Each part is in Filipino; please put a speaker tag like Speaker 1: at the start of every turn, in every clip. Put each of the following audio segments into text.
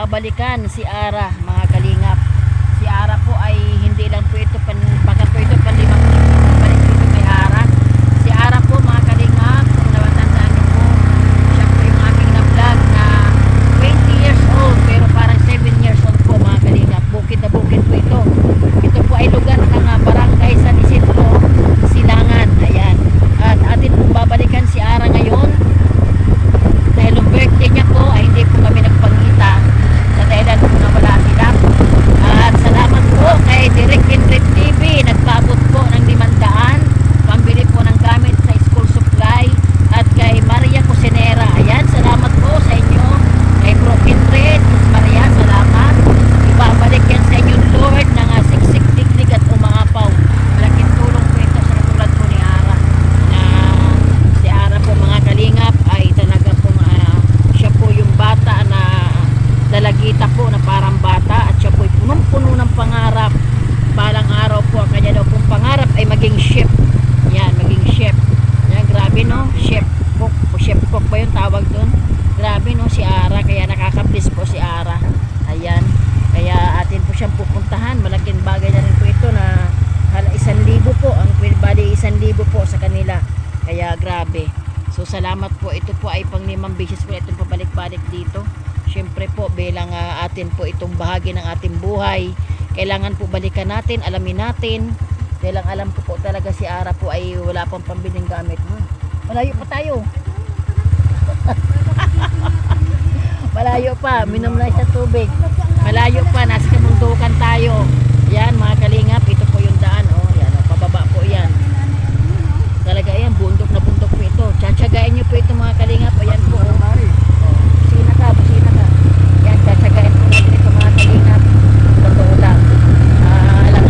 Speaker 1: babalikan si Ara, mga kalingap. Si Ara po ay hindi lang po ito baka po ito panlimang balik ito kay Ara. Si Ara po, mga kalingap, kung natatandaan niyo po, siya po yung aking na-vlog na 20 years old pero parang 7 years old po, mga kalingap. Bukid na bukid po ito. Ito po ay lugar ng barangay San Isidro, Silangan. Ayan. At atin po babalikan si Ara ngayon dahil yung birthday niya po ay hindi po kami nagpangita sa dahilan po na wala sila. At salamat po kay Direk Henry TV, nagpabot po ng 500 pambili po ng gamit sa school supply, at kay Maria Cusinera. Ayan, salamat po sa inyo. Kay Bro Henry, Maria, salamat. Ibabalik yan sa inyo, Lord, ng siksik, tiklik at umaapaw. Malaking tulong po ito sa katulad po ni Ara, na si Ara po, mga kalingap, ay talaga po siya po yung bata na dalagita po na parang bata, at siya po ay punong-puno ng pangarap. Balang araw po, kanya daw pong pangarap ay maging chef. Yan, maging chef. Yan, grabe no, chef cook, o chef cook ba yung tawag doon? Grabe no, si Ara, kaya nakaka-please po si Ara. Ayan, kaya atin po siyang pupuntahan. Malaking bagay na rin po ito na 1,000 po, ang bali 1,000 po sa kanila. Kaya grabe. So salamat po, ito po ay pang 5 beses po itong pabalik-balik dito. Siyempre po, bilang atin po itong bahagi ng ating buhay, kailangan po balikan natin, alamin natin. Dahil ang alam ko po talaga si Ara po ay wala pang pambiling gamit. Malayo pa tayo. Malayo pa, minom na sa tubig. Malayo pa, nasa kamundukan tayo. Yan, mga kalingap, ito po yung daan. Oh, yan, oh, pababa po yan. Talaga yan, bundok na bundok po ito. Tsatsagain nyo po ito, mga kalingap. Ayan po. Busina ka, busina ka. Yan, tsatsagain po natin ito, mga kalingap. Totoo lang.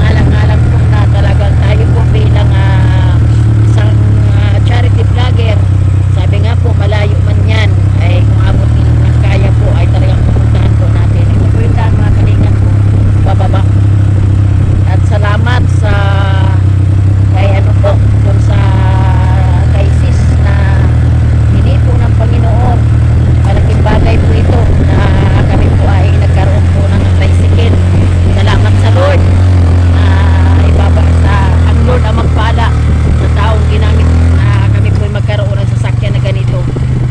Speaker 1: Alang-alang po na talagang tayo po bilang isang charity vlogger. Sabi nga po, malayo man yan, ay kung abot ng kaya po, ay talagang pupuntahan po natin. Ito po yung daan, mga kalingap po. Bababa. At salamat sa kay ano po, dun sa kay sis na hinito ng Panginoon. Malaking bagay po ito na kami po ay nagkaroon po ng tricycle. Salamat sa Lord na ibaba sa ang Lord ang magpala sa taong ginamit na kami po ay magkaroon ng sasakyan na ganito.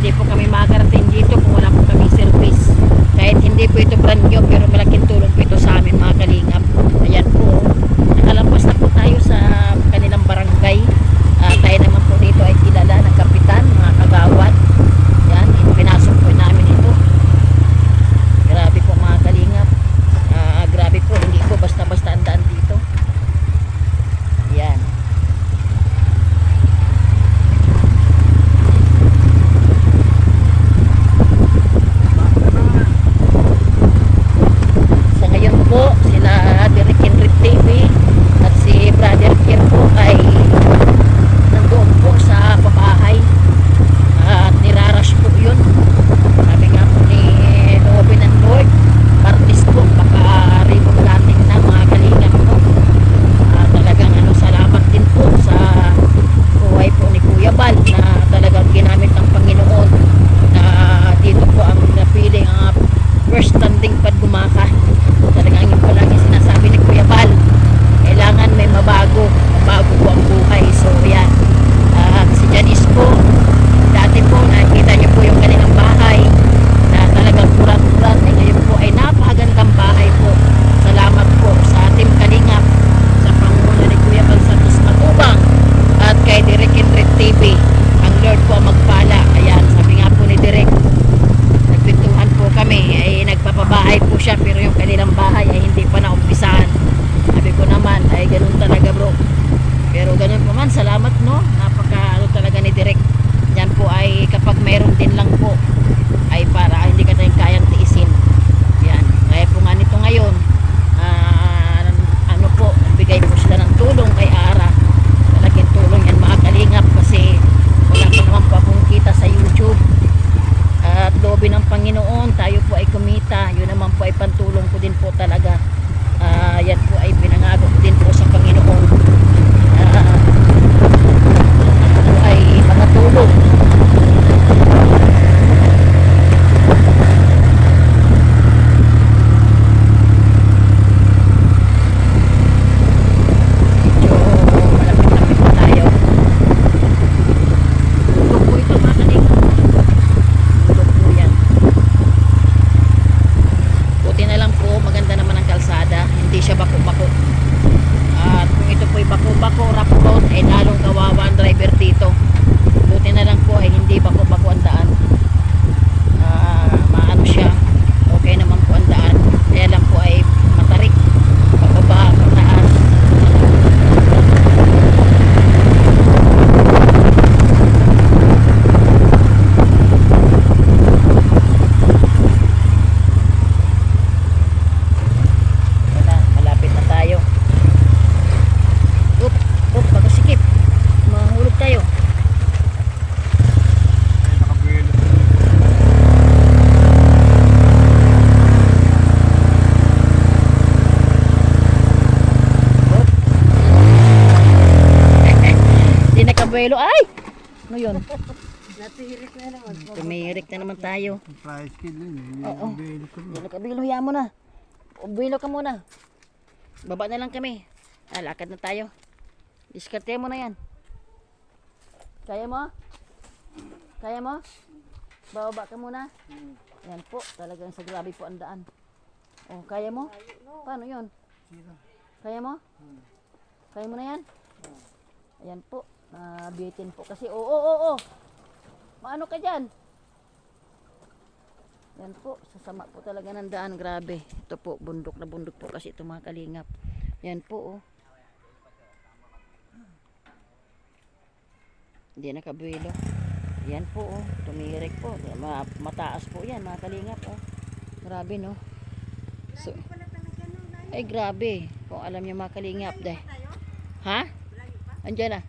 Speaker 1: Hindi po kami makakarating dito kung wala po kami service. Kahit hindi po ito brand new, pero malaking tulong po ito sa amin, mga kalingap. Ayan po, nakalampas na po tayo sa kanilang barangay. Tayo naman po dito ay kilala ng kapitan, mga kagawad. Yan, pinasok po namin ito. Grabe po, mga kalingap. Grabe po, hindi po basta-basta ang daan dito. Yan. Sa ngayon po, sila Direk Henry TV at si Brother Kier po ay nandoon po sa pabahay. At nirarush po yun. Sabi nga po ni Robin and Lord, Martis po, baka ribong dating na, mga kalingap po. Talagang salamat din po sa buhay po ni Kuya Bal na talagang ginamit ng Panginoon na dito po ang napiling ang first standing pagumaka. Talagang yun po lang yung sinasabi ni Kuya Bal, kailangan may mabago po ang buhay. So yan, si Janice po, dati po nakikita niyo po yung kanilang bahay na talagang kurat-kurat, ay ngayon po ay napakagandang bahay po. Salamat po sa ating kalingap, sa panguna ni Kuya Bal Santos Matubang at kay Direk Henry TV. Ang Lord po ang magpala. Ayan, sabi nga po ni Direk, nagpintuhan po kami, ay nagpapabahay po siya, pero yung kanilang bahay ay hindi pa naumpisahan. Sabi ko naman, ay ganun talaga bro. Pero ganun po man, salamat no, napaka talaga ni Direk. Yan po ay kapag mayroon din lang po, ay para hindi ka tayong kayang tiisin. Yan, kaya po nga nito ngayon, ano po, nagbigay po sila ng tulong kay Ara. Malaking tulong yan, mga kalingap, kasi wala pa naman po akong kita sa YouTube. At loobin ng Panginoon, tayo po ay kumita. Yun naman po ay pantulong ko din po talaga. Yan po ay pinangako ko din po sa Panginoon. Ay mga tulong. yun?
Speaker 2: Natirik na naman.
Speaker 1: Tumirik na naman tayo.
Speaker 3: Price kid yun.
Speaker 1: Oo.
Speaker 3: Yung ko.
Speaker 1: Yan, kabilo, hiya mo na. Buwilo ka muna. Baba na lang kami. Lakad na tayo. Diskarte mo na yan. Kaya mo? Kaya mo? Bababa ka muna. Yan po, talagang sa grabe po ang daan. Oh, kaya mo? Paano yun? Kaya mo? Kaya mo na yan? Ayan po, bitin po kasi. Oo. Maano ka dyan? Yan po, sasama po talaga ng daan. Grabe. Ito po, bundok na bundok po kasi ito mga kalingap. Yan po, oh. Hindi nakabuelo. Yan po, oh. Tumirik po. Mataas po yan mga kalingap, oh. Grabe, no? So, ay, grabe. Kung alam niyo mga kalingap, deh. Ha? Andiyan na.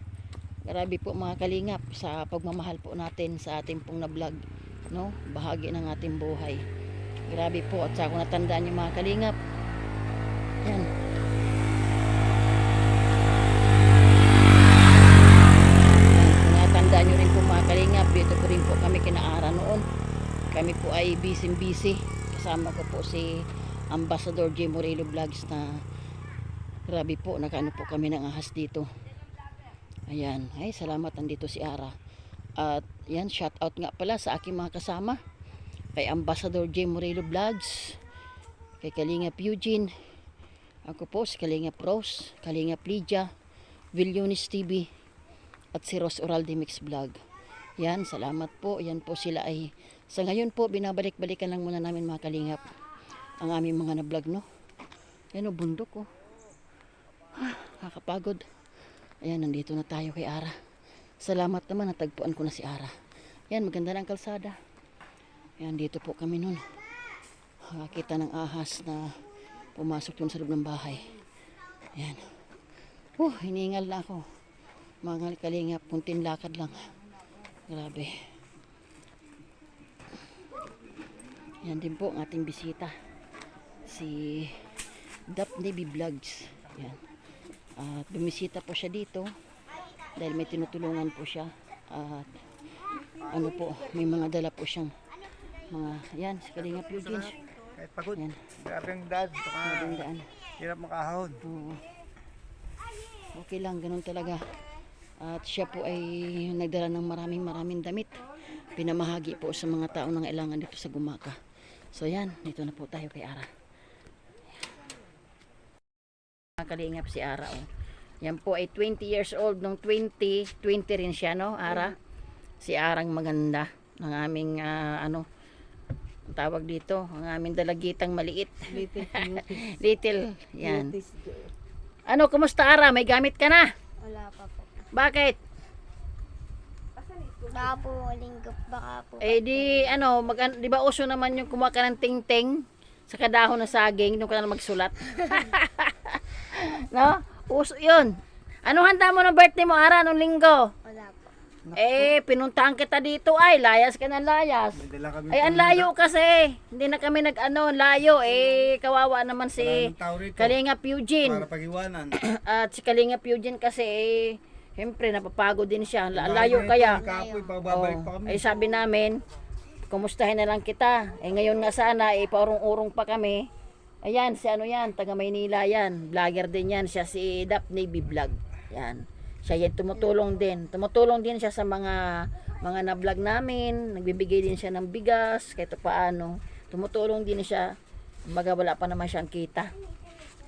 Speaker 1: Grabe po mga kalingap sa pagmamahal po natin sa ating pong na-vlog. No, bahagi ng ating buhay. Grabe po, at sa kung natandaan yung mga kalingap. Yan. Kung natandaan nyo rin po mga kalingap, dito po rin po kami kinaara noon. Kami po ay busy. Kasama ko po si Ambassador J. Morelo Vlogs na grabe po, nakaano po kami ng ahas dito. Ayan, ay salamat, nandito si Ara. At yan, shout out nga pala sa aking mga kasama. Kay Ambassador J. Morelo Vlogs, kay Kalingap Eugene, ako po si Kalingap Rose, Kalingap Lydia, Villones TV, at si Rose Oralde Mix Vlog. Yan, salamat po. Yan po sila ay, sa ngayon po, binabalik-balikan lang muna namin mga kalingap ang aming mga na-vlog, no? Yan o, bundok, oh. Kakapagod. Ayan, nandito na tayo kay Ara. Salamat naman, natagpuan ko na si Ara. Yan, maganda na ang kalsada. Yan, dito po kami nun. Nakakita ng ahas na pumasok yun sa loob ng bahay. Yan. Hiningal na ako. Mga kalingap, puntin lakad lang. Grabe. Yan din po ang ating bisita. Si Daphne B. Vlogs. Yan. At bumisita po siya dito. Dahil may tinutulungan po siya. At ano po, may mga dala po siyang mga, yan, si Kalingap Eugene.
Speaker 3: Kahit pagod.
Speaker 1: Yan.
Speaker 3: Grabe ang daan.
Speaker 1: Magandang daan.
Speaker 3: Hirap makahon.
Speaker 1: Oo. Okay lang, ganun talaga. At siya po ay nagdala ng maraming damit. Pinamahagi po sa mga tao na kailangan dito sa Gumaka. So yan, dito na po tayo kay Ara. Kalingap si Ara, oh. Yan po ay 20 years old. Nung 20 rin siya, no, Ara? Si Arang maganda. Ang aming, tawag dito, ang aming dalagitang maliit. Little, yan. Ano, kumusta Ara? May gamit ka na?
Speaker 2: Wala pa po.
Speaker 1: Bakit?
Speaker 2: Baka po, linggo, baka po.
Speaker 1: Di di ba uso naman yung kumuha ka ng ting-ting sa kadahon na saging, nung ka na magsulat? No? Uso yun. Ano handa mo ng birthday mo, Ara, nung linggo?
Speaker 2: Wala po.
Speaker 1: Pinuntahan kita dito, ay, layas ka ng layas.
Speaker 3: May dala kami.
Speaker 1: Ay, ang layo kasi. Hindi na kami layo. Kawawa naman si
Speaker 3: Maraming tao rito.
Speaker 1: Kalingap Eugene.
Speaker 3: Para pag-iwanan.
Speaker 1: At si Kalingap Eugene kasi, siyempre, napapagod din siya. Layo kaya.
Speaker 3: Kapoy, babalik pa kami.
Speaker 1: Ay, sabi namin, kumustahin na lang kita. Ngayon nga sana, paurong-urong pa kami. Ayan, si taga Maynila yan. Vlogger din yan. Siya si Daphne B. Vlog. Yan. Siya yan, tumutulong din. Tumutulong din siya sa mga na-vlog namin. Nagbibigay din siya ng bigas, kahit paano. Tumutulong din siya. Baga wala pa naman siyang kita.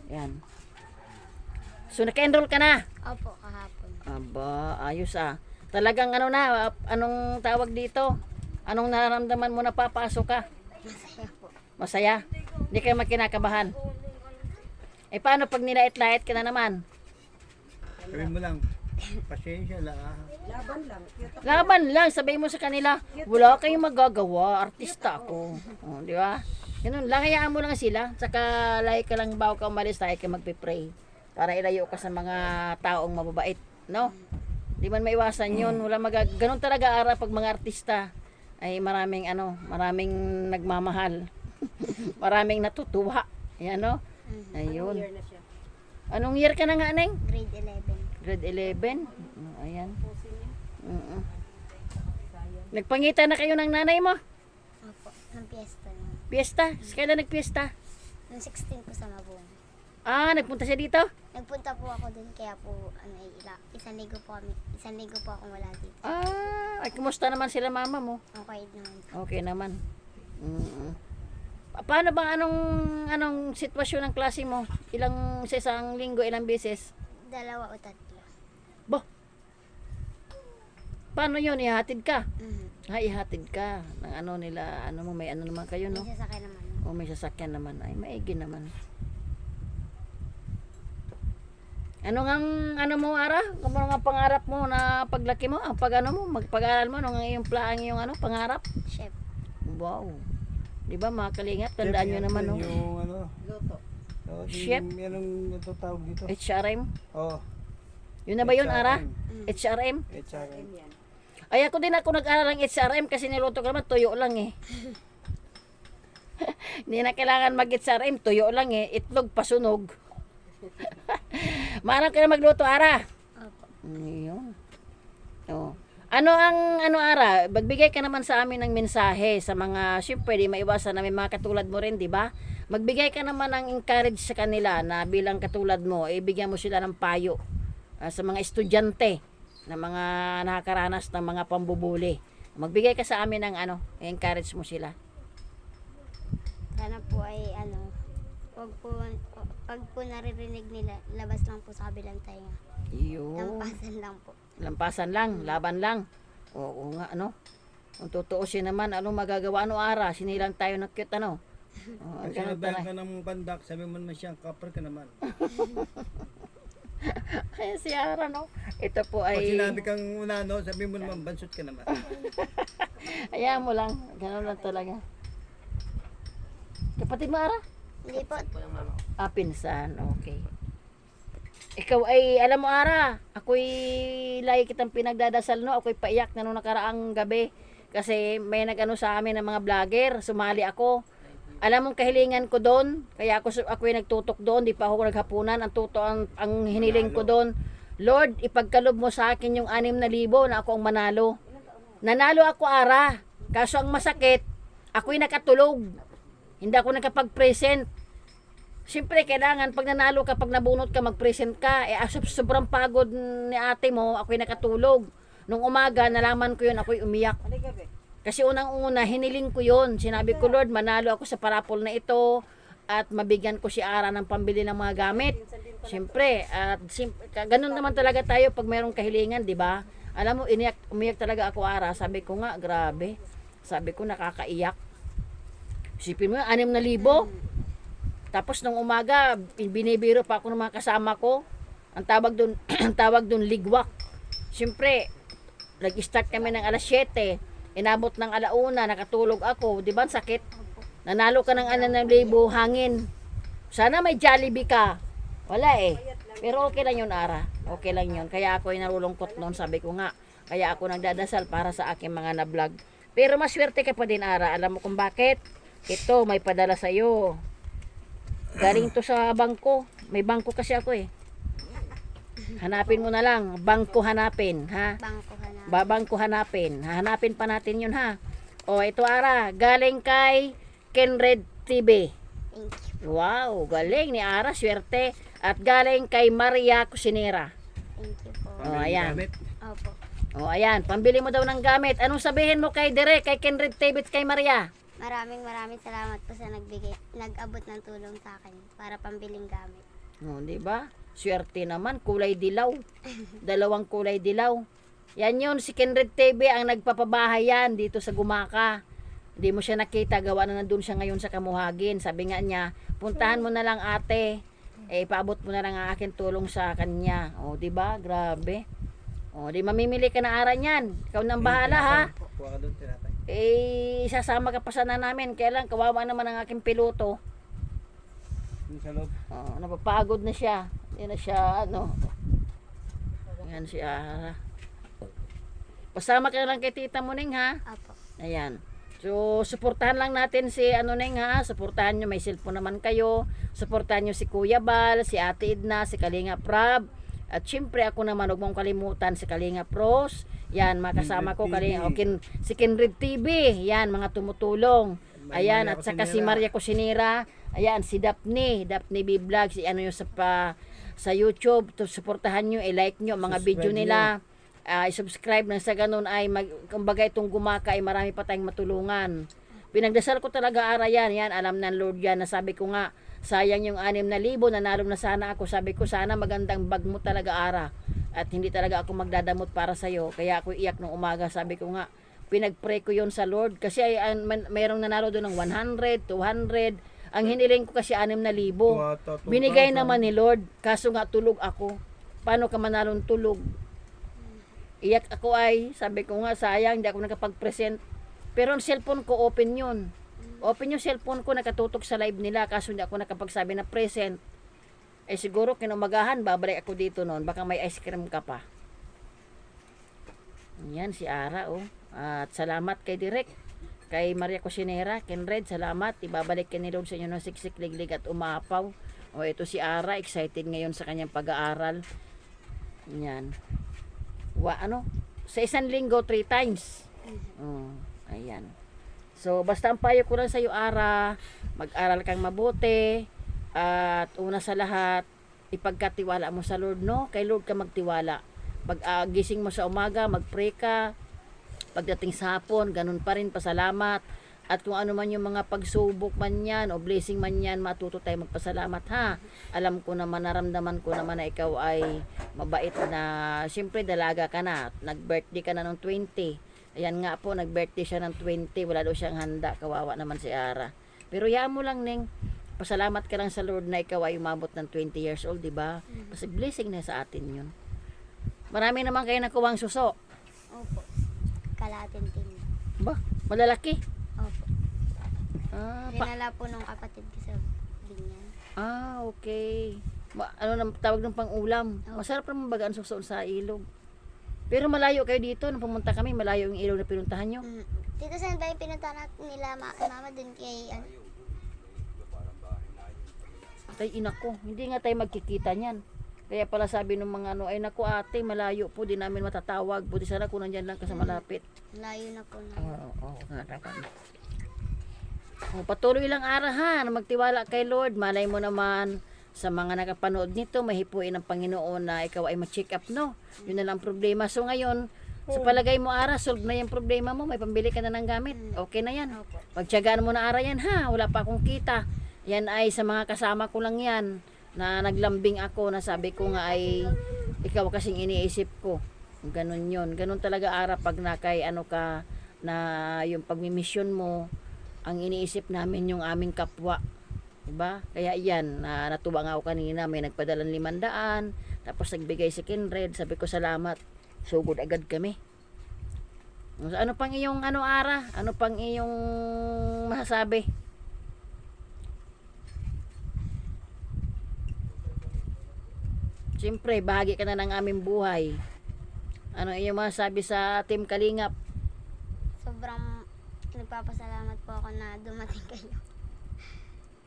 Speaker 1: Yan. So, naka-enroll ka na?
Speaker 2: Opo, kahapon.
Speaker 1: Aba, ayos ah. Talagang anong tawag dito? Anong nararamdaman mo na papasok ka?
Speaker 2: Masaya po.
Speaker 1: Masaya? Hindi kayo makinakabahan? Paano pag nilait-lait ka na naman?
Speaker 3: Gawin mo lang. Pasensya lang.
Speaker 1: Laban lang, sabihin mo sa kanila, wala kayong magagawa, artista ako. Di ba? Ganun lang, hayaan mo lang sila. Saka like ka lang bago ka umalis, tayo ka magpipray. Para ilayo ka sa mga taong mababait. No? Di man maiwasan yun. Ganun talaga Ara pag mga artista. Ay maraming nagmamahal. Maraming natutuwa. Ayan, no? Ayun. Anong year ka na nga, Neng?
Speaker 2: Grade 11.
Speaker 1: Grade 11. Ayan. Nagpangita na kayo ng nanay mo?
Speaker 2: Opo, ng piyesta naman.
Speaker 1: Piyesta? Kailan nagpiyesta?
Speaker 2: Noong 16 po sa Mabon.
Speaker 1: Ah, nagpunta siya dito?
Speaker 2: Nagpunta po ako dun, kaya po, isang linggo po akong wala dito.
Speaker 1: Ah, ay, kumusta naman sila mama mo?
Speaker 2: Okay naman.
Speaker 1: Okay naman. Paano ba anong sitwasyon ng klase mo? Ilang sa isang linggo, ilang beses?
Speaker 2: 2 o 3.
Speaker 1: Bo. Paano 'yon? Ihatid ka?
Speaker 2: Mhm.
Speaker 1: Ihatid ka ng ano nila, ano mo may ano naman kayo, no?
Speaker 2: May sasakay naman.
Speaker 1: O may sasakyan naman. Ay, maigi naman. Ano mo Ara? Ano nga pangarap mo na paglaki mo? Ang pag ano mo, magpag-aral mo nung iyong pangarap?
Speaker 2: Chef.
Speaker 1: Wow. 'Di ba mga kalingap? Tandaan niyo naman no.
Speaker 3: Yung ano,
Speaker 4: Luto.
Speaker 1: Chef?
Speaker 3: Yan ang natutawag dito.
Speaker 1: HRM.
Speaker 3: Oo.
Speaker 1: Yun na ba yun, Ara? HRM?
Speaker 3: HRM.
Speaker 4: Yan.
Speaker 1: Ay, ako din ako nag-aral ng HRM kasi niluto ko naman, tuyo lang eh. Hindi na kailangan mag-HRM, tuyo lang eh. Itlog, pasunog. Marang ka na magluto, Ara.
Speaker 2: Opo.
Speaker 1: Yun. Oh. Ano Ara, magbigay ka naman sa amin ng mensahe sa mga, siyempre di maiwasan na may mga katulad mo rin, di ba? Magbigay ka naman ng encourage sa kanila na bilang katulad mo, ibigyan mo sila ng payo sa mga estudyante na mga nakakaranas ng mga pambubuli. Magbigay ka sa amin ng encourage mo sila.
Speaker 2: Sana po ay pag po naririnig nila, labas lang po sa kabilang tainga.
Speaker 1: Yun.
Speaker 2: Lampasan lang po.
Speaker 1: Lampasan lang, laban lang. Oo nga, Kung tutuusin naman, magagawa, Ara? Sinilang tayo ng cute,
Speaker 3: Pag
Speaker 1: ganun
Speaker 3: sinabayan
Speaker 1: pala.
Speaker 3: ka ng pandak, sabi mo naman siyang kapar ka naman.
Speaker 1: Kaya si Ara, Ito po
Speaker 3: Pag
Speaker 1: ay...
Speaker 3: sinabi kang una, sabi mo naman bansot ka naman.
Speaker 1: Hayaan mo lang. Ganun lang talaga. Kapatid mo, Ara?
Speaker 2: Hindi po.
Speaker 1: Pinsan. Okay. Ikaw ay, alam mo, Ara, ako'y lagi kitang pinagdadasal, Ako'y paiyak na nung nakaraang gabi. Kasi may nag-ano sa amin ng mga vlogger. Sumali ako. Alam mong kahilingan ko doon. Kaya ako'y nagtutok doon. Di pa ako naghapunan. Ang hiniling ko doon. Lord, ipagkalob mo sa akin yung 6,000 na ako ang manalo. Nanalo ako, Ara. Kaso ang masakit, ako'y nakatulog. Hindi ako nakapag-present. Siyempre, kailangan pag nanalo ka, pag nabunot ka, mag-present ka. Sobrang pagod ni ate mo, ako'y nakatulog. Nung umaga, nalaman ko yun, ako'y umiyak. Kasi unang-una, hiniling ko yun. Sinabi ko, Lord, manalo ako sa parapol na ito at mabigyan ko si Ara ng pambili ng mga gamit. Siyempre, ganun naman talaga tayo pag mayroong kahilingan, di ba? Alam mo, umiyak talaga ako, Ara. Sabi ko nga, grabe. Sabi ko, nakakaiyak. Isipin mo, 6,000. Tapos nung umaga, binibiro pa ako ng mga kasama ko. Ang tawag doon ligwak. Siyempre, nag-start kami ng alas 7. Inabot ng 1:00, nakatulog ako. Di ba, sakit? Nanalo ka ng 6,000 hangin. Sana may Jollibee ka. Wala eh. Pero okay lang yun, Ara. Okay lang yun. Kaya ako ay narulungkot noon, sabi ko nga. Kaya ako nagdadasal para sa aking mga na-vlog. Pero maswerte ka pa din, Ara. Alam mo kung bakit? Ito, may padala sa'yo. Galing to sa bangko. May bangko kasi ako eh. Hanapin mo na lang. Bangko hanapin, ha?
Speaker 2: Bangko ka na.
Speaker 1: Babangko hanapin. Hanapin pa natin yun, ha? O, ito, Ara. Galing kay Kenred TV.
Speaker 2: Thank you.
Speaker 1: Wow, galing ni Ara. Swerte. At galing kay Maria Cusinera.
Speaker 2: Thank you po.
Speaker 1: O, ayan.
Speaker 3: Gamit.
Speaker 2: Opo.
Speaker 1: O, ayan. Pambili mo daw ng gamit. Anong sabihin mo kay Derek, kay Kenred TV at kay Maria?
Speaker 2: Maraming salamat po sa nag-abot ng tulong sa akin para pambiling gamit.
Speaker 1: O, di ba? Swerte naman. Kulay dilaw. 2 kulay dilaw. Yan yun. Si Kenred TV ang nagpapabahay yan dito sa Gumaka. Hindi mo siya nakita. Gawa na nandun siya ngayon sa Kamuhagin. Sabi nga niya, puntahan mo na lang ate. Paabot mo na lang ang akin tulong sa kanya. O, di ba? Grabe. O, di mamimili ka na Ara niyan. Ikaw nang bahala, ha?
Speaker 3: Kuha ka doon, tinatay.
Speaker 1: Isasama ka pa sana namin. Kailan, kawawa naman ang aking piloto.
Speaker 3: Doon sa loob.
Speaker 1: Napapagod na siya. Hindi na siya, Yan si Ara. Pasama ka lang kay Tita Muning, ha?
Speaker 2: Opo.
Speaker 1: Ayan. So, suportahan lang natin si Neng, ha? Suportahan nyo, may cellphone naman kayo. Suportahan nyo si Kuya Bal, si Ate Edna, si Kalinga Prab, At syempre ako naman, huwag mong kalimutan si Kalinga Pros. Yan, makasama ko Kalinga. Si Kindred TV. Yan, mga tumutulong. Ayan, at saka si Maria Cusinera. Ayan, si Daphne B Vlog. Si ano yung sa YouTube. Suportahan nyo, i-like nyo mga video nila. I-subscribe nang sa ganun ay kumbaga itong gumaka ay marami pa tayong matulungan. Pinagdasal ko talaga ara yan, alam ng Lord yan, nasabi ko nga, sayang yung 6,000, nanalo na sana ako, sabi ko sana magandang bag mo talaga ara, at hindi talaga ako magdadamot para sa'yo, kaya ako iyak nung umaga, sabi ko nga, pinagpray ko yon sa Lord, kasi ay, mayroong nanalo doon ng 100, 200, ang hiniling ko kasi 6,000, binigay naman ni Lord, kaso nga tulog ako, paano ka manalong tulog? Iyak ako ay, sabi ko nga sayang, hindi ako nakapag-present. Pero ang cellphone ko open yun. Open yung cellphone ko, nakatutok sa live nila, kaso hindi ako nakapagsabi na present. Eh siguro kinumagahan, babalik ako dito noon, baka may ice cream ka pa. Yan si Ara oh. At salamat kay Direk, kay Maria Cusinera, Kindred, salamat. Ibabalik ka ni Lord sa inyo ng siksik, liglig at umapaw. O ito si Ara, excited ngayon sa kanyang pag-aaral. Yan. Sa isang linggo 3 times. Ayan. So, basta ang payo ko lang sa iyo, Ara, mag-aral kang mabuti, at una sa lahat, ipagkatiwala mo sa Lord, no? Kay Lord ka magtiwala. Pag gising mo sa umaga, mag-pray ka. Pagdating sa hapon, ganun pa rin, pasalamat. At kung ano man yung mga pagsubok man yan, o blessing man yan, matuto tayo magpasalamat, ha? Alam ko naman, naramdaman ko naman na ikaw ay mabait na, siyempre dalaga ka na, nag-birthday ka na ng 20. Ayan nga po, nag-birthday siya ng 20, wala daw siyang handa, kawawa naman si Ara. Pero yaan mo lang, Ning, pasalamat ka lang sa Lord na ikaw ay umabot ng 20 years old, di ba? Kasi blessing na sa atin yun. Marami naman kayo nakuwang suso.
Speaker 2: Opo. Kalahating tin.
Speaker 1: Ba, malalaki?
Speaker 2: Opo.
Speaker 1: Ah,
Speaker 2: Dinala po nung kapatid ko sa binyan.
Speaker 1: Okay. Ano nang tawag ng pang-ulam? Masarap naman baga ang suso sa ilog. Pero malayo kayo dito, nung pumunta kami, malayo yung ilog na pinuntahan nyo.
Speaker 2: Dito saan ba yung pinuntahan nila mama dun kay
Speaker 1: Tay ina ko, hindi nga tayo magkikita niyan. Kaya pala sabi ng mga ay naku ate, malayo po, di namin matatawag. Buti sana kung nandyan lang ka sa malapit.
Speaker 2: Layo na po na.
Speaker 1: Oo, patuloy lang Ara ha, na magtiwala kay Lord. Malay mo naman, sa mga nakapanood nito, mahipuin ng Panginoon na ikaw ay ma-check up, no? Yun na lang problema. So ngayon, sa palagay mo Ara, solve na yung problema mo, may pambili ka na ng gamit. Okay na yan. Pagtiyagaan mo na Ara yan ha, wala pa akong kita. Yan ay sa mga kasama ko lang yan, na naglambing ako, na sabi ko nga ay, ikaw kasing iniisip ko. Ganun yun. Ganun talaga Ara, pag nakay ano ka, na yung pagmimisyon mo, ang iniisip namin yung aming kapwa. Diba? Kaya yan, natuwa nga ako kanina, may nagpadalang 500, tapos nagbigay si Kindred, sabi ko salamat, sugod agad kami. Ano pang iyong Ara? Ano pang iyong masasabi? Siyempre, bahagi ka na ng aming buhay. Ano iyong masasabi sa Team Kalingap?
Speaker 2: Sobrang nagpapasalamat po ako na dumating kayo.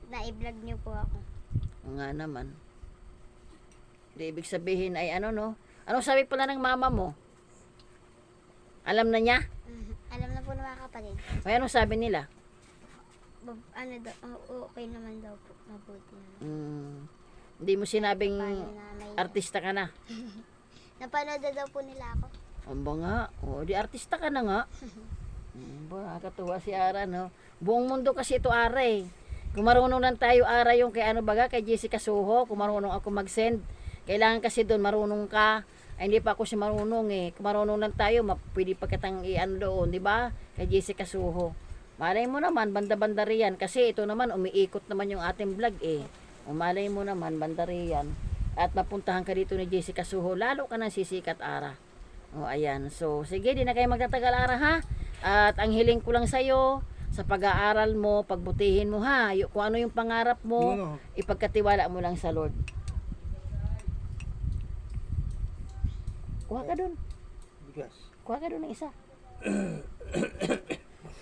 Speaker 2: Na i-vlog niyo po ako.
Speaker 1: O nga naman. Di ibig sabihin ay ano no? Anong sabi pala ng mama mo? Alam na niya?
Speaker 2: Alam na po ng mga kapatid.
Speaker 1: Ay anong sabi nila?
Speaker 2: Okay naman daw po. Mabuti na.
Speaker 1: Hindi mo sinabing
Speaker 2: May
Speaker 1: artista ka na?
Speaker 2: napanood na daw po nila ako.
Speaker 1: Amba nga. O di artista ka na nga. Nakakatuwa si Ara no? Buong mundo kasi ito Ara eh. Kung marunong lang tayo Ara yung kay kay Jessica Soho, kung marunong ako mag-send, kailangan kasi doon marunong ka. Ay hindi pa ako si marunong eh. Kung marunong lang tayo, pwede pa kitang doon, di ba? Kay Jessica Soho. Malay mo naman, banda-banda riyan. Kasi ito naman, umiikot naman yung ating vlog eh. O malay mo naman, banda riyan. At mapuntahan ka dito ni Jessica Soho, lalo ka nang sisikat Ara. O ayan, so sige, di na kayo magtatagal Ara ha. At ang hiling ko lang sa'yo, sa pag-aaral mo, pagbutihin mo ha. Kung ano yung pangarap mo, ipagkatiwala mo lang sa Lord. Kuha ka dun. Kuha ka dun ng isa.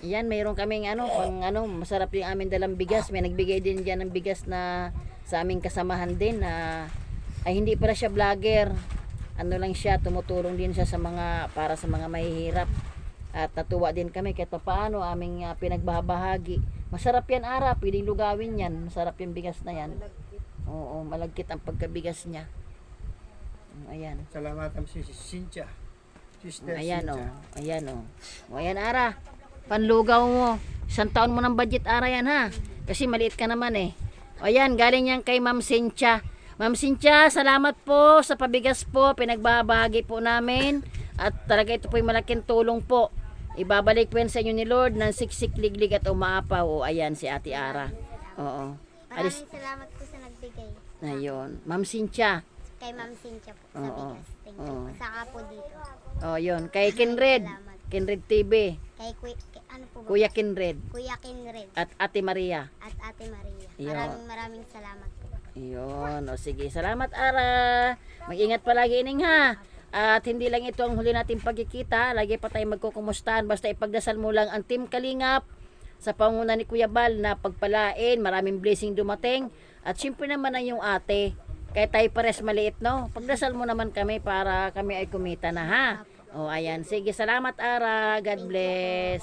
Speaker 1: Yan, mayroon kaming masarap yung aming dalang bigas. May nagbigay din dyan ng bigas na sa aming kasamahan din na ay hindi pala siya vlogger. Ano lang siya, tumutulong din siya sa mga, para sa mga mahihirap. At natuwa din kami kahit paano aming pinagbabahagi. Masarap yan, Ara, pwedeng lugawin yan. Masarap yung bigas na yan. Oo, malagkit ang pagkabigas niya. Ayan.
Speaker 3: Salamatan si Cynthia. Sister
Speaker 1: Ayan
Speaker 3: Cynthia.
Speaker 1: Ayan o. Ayan, Ara. Panlugaw mo. 1 taon mo ng budget, Ara, yan ha. Kasi maliit ka naman eh. O ayan, galing yan kay Ma'am Cynthia. Ma'am Cynthia, salamat po sa pabigas po. Pinagbabahagi po namin. At talaga ito po yung malaking tulong po. Ibabalik po yan sa inyo ni Lord ng siksik, liglig at umaapaw. O ayan, si Ate Ara. Oo.
Speaker 2: Maraming salamat po sa nagbigay.
Speaker 1: Ayun. Ma'am Cynthia.
Speaker 2: Kay Ma'am Cynthia po sa
Speaker 1: Oo.
Speaker 2: bigas. Thank you.
Speaker 1: Oo.
Speaker 2: Saka po dito.
Speaker 1: O yun. Kay Kinred.
Speaker 2: Salamat.
Speaker 1: Kinred TV.
Speaker 2: Kay ano po ba?
Speaker 1: Kuya Kinred.
Speaker 2: Kuya Kinred
Speaker 1: At Ate Maria.
Speaker 2: at Ate Maria.
Speaker 1: Yun.
Speaker 2: Maraming salamat po.
Speaker 1: Yun. O sige. Salamat, Ara. Mag-ingat palagi, ining ha. At hindi lang ito ang huli nating pagkikita. Lagi pa tayo magkukumustahan. Basta ipagdasal mo lang ang Team Kalingap sa panguna ni Kuya Bal na pagpalain. Maraming blessing dumating. At syempre naman ang yung ate. Kaya tayo pares maliit, no? Pagdasal mo naman kami para kami ay kumita na, ha? O, ayan. Sige, salamat, Ara. God bless.